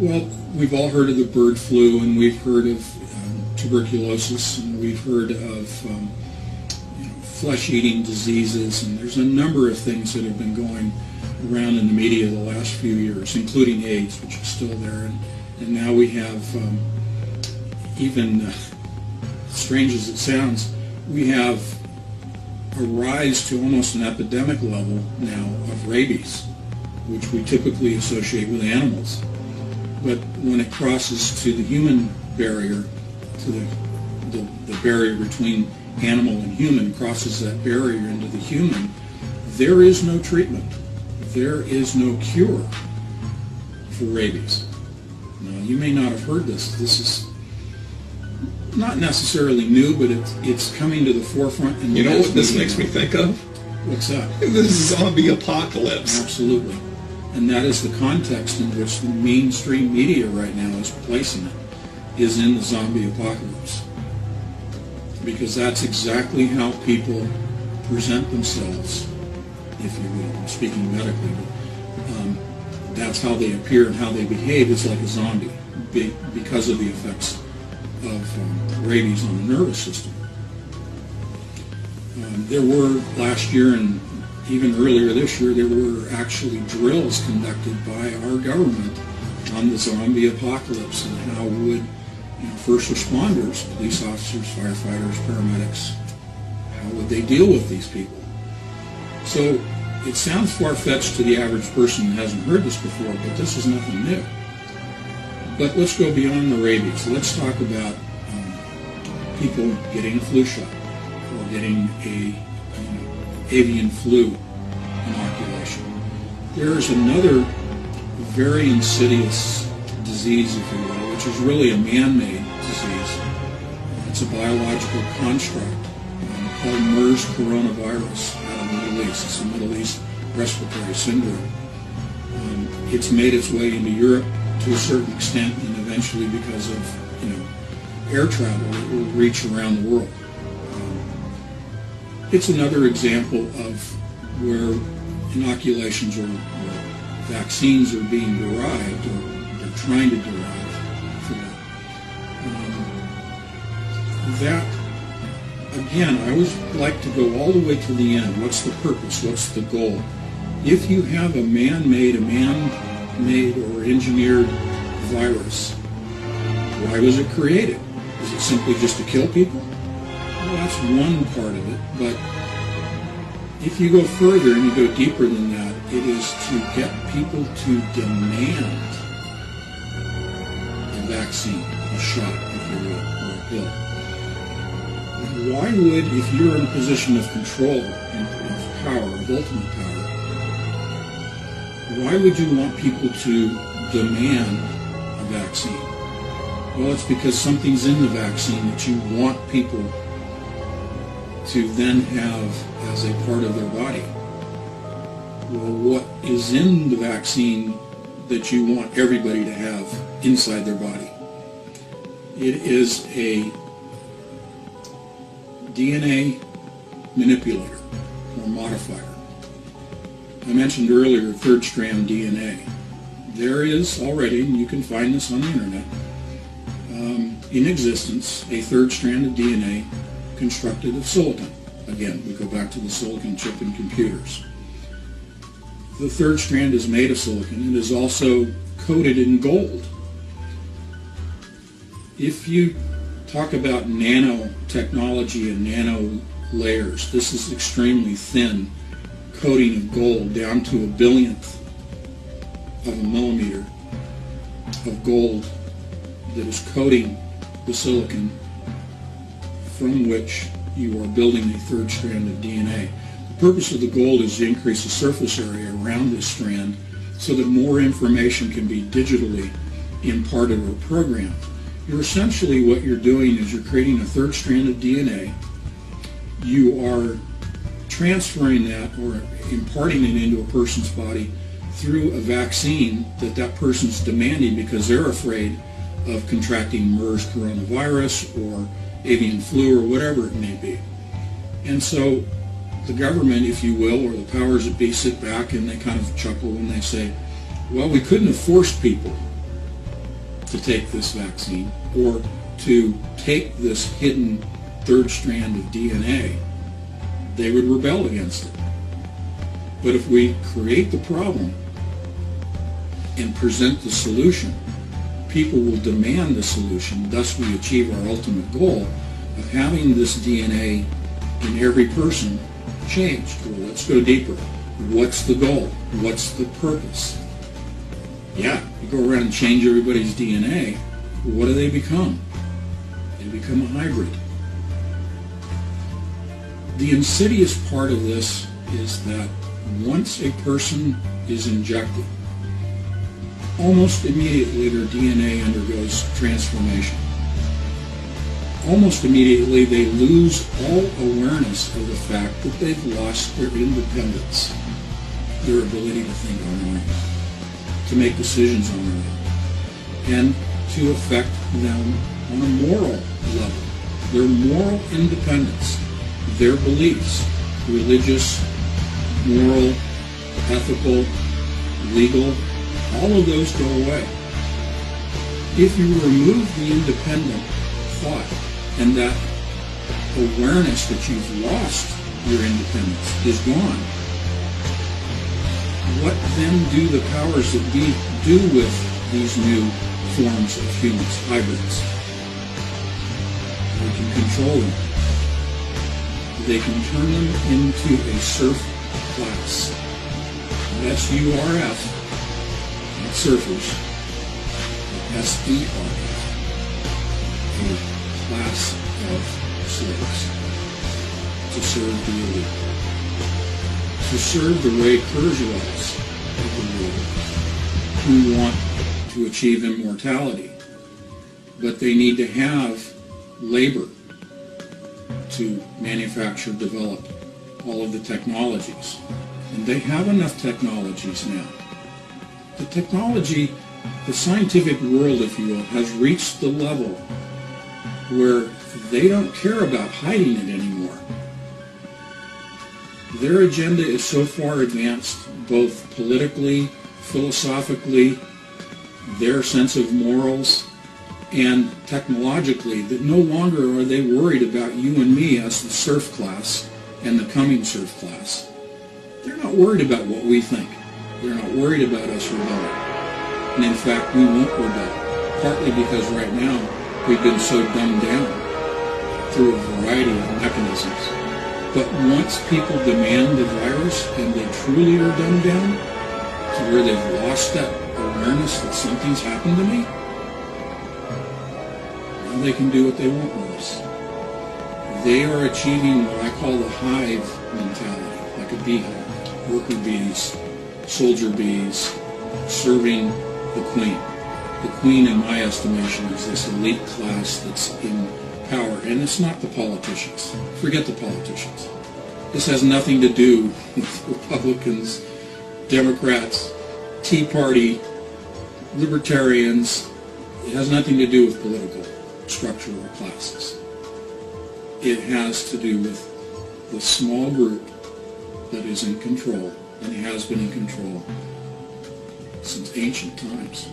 Well, we've all heard of the bird flu, and we've heard of tuberculosis, and we've heard of flesh-eating diseases, and there's a number of things that have been going around in the media the last few years, including AIDS, which is still there, and now we have, even strange as it sounds, we have a rise to almost an epidemic level now of rabies, which we typically associate with animals. But when it crosses to the human barrier, to the barrier between animal and human, crosses that barrier into the human, there is no treatment. There is no cure for rabies. Now, you may not have heard this. This is not necessarily new, but it's coming to the forefront. And you know what this makes me think of? What's that? This is zombie apocalypse. Absolutely. And that is the context in which the mainstream media right now is placing it, is in the zombie apocalypse. Because that's exactly how people present themselves, if you will. I'm speaking medically, but that's how they appear and how they behave. It's like a zombie because of the effects of rabies on the nervous system. There were last year and even earlier this year, there were actually drills conducted by our government on the zombie apocalypse and how would first responders, police officers, firefighters, paramedics, how would they deal with these people? So it sounds far-fetched to the average person who hasn't heard this before, but this is nothing new. But let's go beyond the rabies. Let's talk about people getting a flu shot or getting a avian flu inoculation. There's another very insidious disease, if you will, which is really a man-made disease. It's a biological construct called MERS coronavirus out of the Middle East. It's a Middle East respiratory syndrome. It's made its way into Europe to a certain extent, and eventually, because of air travel, it will reach around the world. It's another example of where inoculations or vaccines are being derived, or they're trying to derive for that. That, again, I always like to go all the way to the end. What's the purpose? What's the goal? If you have a man-made or engineered virus, why was it created? Is it simply just to kill people? Well, that's one part of it, but if you go further and you go deeper than that, it is to get people to demand a vaccine, a shot, if you will, or a pill. Why would, if you're in a position of control and of power, of ultimate power, why would you want people to demand a vaccine? Well, it's because something's in the vaccine that you want people to then have as a part of their body. Well, what is in the vaccine that you want everybody to have inside their body? It is a DNA manipulator or modifier. I mentioned earlier third-strand DNA. There is already, and you can find this on the internet, in existence, a third strand of DNA constructed of silicon. Again, we go back to the silicon chip in computers. The third strand is made of silicon. It is also coated in gold. If you talk about nanotechnology and nano layers, this is extremely thin coating of gold down to a billionth of a millimeter of gold that is coating the silicon from which you are building a third strand of DNA. The purpose of the gold is to increase the surface area around this strand so that more information can be digitally imparted or programmed. You're essentially, what you're doing is you're creating a third strand of DNA. You are transferring that or imparting it into a person's body through a vaccine that that person's demanding because they're afraid of contracting MERS coronavirus or avian flu or whatever it may be. And so the government, if you will, or the powers that be sit back and they kind of chuckle when they say, Well, we couldn't have forced people to take this vaccine or to take this hidden third strand of DNA. They would rebel against it. But if we create the problem and present the solution, people will demand the solution. Thus we achieve our ultimate goal of having this DNA in every person changed. Well, let's go deeper. What's the goal? What's the purpose? Yeah, you go around and change everybody's DNA. What do they become? They become a hybrid. The insidious part of this is that once a person is injected, almost immediately their DNA undergoes transformation. Almost immediately they lose all awareness of the fact that they've lost their independence, their ability to think on their own, to make decisions on their own, and to affect them on a moral level. Their moral independence, their beliefs, religious, moral, ethical, legal, all of those go away. If you remove the independent thought and that awareness that you've lost your independence is gone, what then do the powers that be do with these new forms of humans, hybrids? They can control them. They can turn them into a serf class. S-U-R-F, not surfers, but S-E-R-F, a class of slaves to serve the elite, to serve the Ray Kurzweils of the world who want to achieve immortality, but they need to have labor to manufacture, develop all of the technologies. And they have enough technologies now. The technology, the scientific world, if you will, has reached the level where they don't care about hiding it anymore. Their agenda is so far advanced, both politically, philosophically, their sense of morals, and technologically, that no longer are they worried about you and me as the serf class and the coming serf class. They're not worried about what we think. They're not worried about us rebelling. And in fact, we won't rebel, partly because right now we've been so dumbed down through a variety of mechanisms. But once people demand the virus and they truly are dumbed down to where they've lost that awareness that something's happened to me, now they can do what they want with us. They are achieving what I call the hive mentality, like a beehive. Worker bees, soldier bees, serving the queen. The queen, in my estimation, is this elite class that's in power, and it's not the politicians. Forget the politicians. This has nothing to do with Republicans, Democrats, Tea Party, Libertarians. It has nothing to do with political structure or classes. It has to do with the small group that is in control and has been in control since ancient times.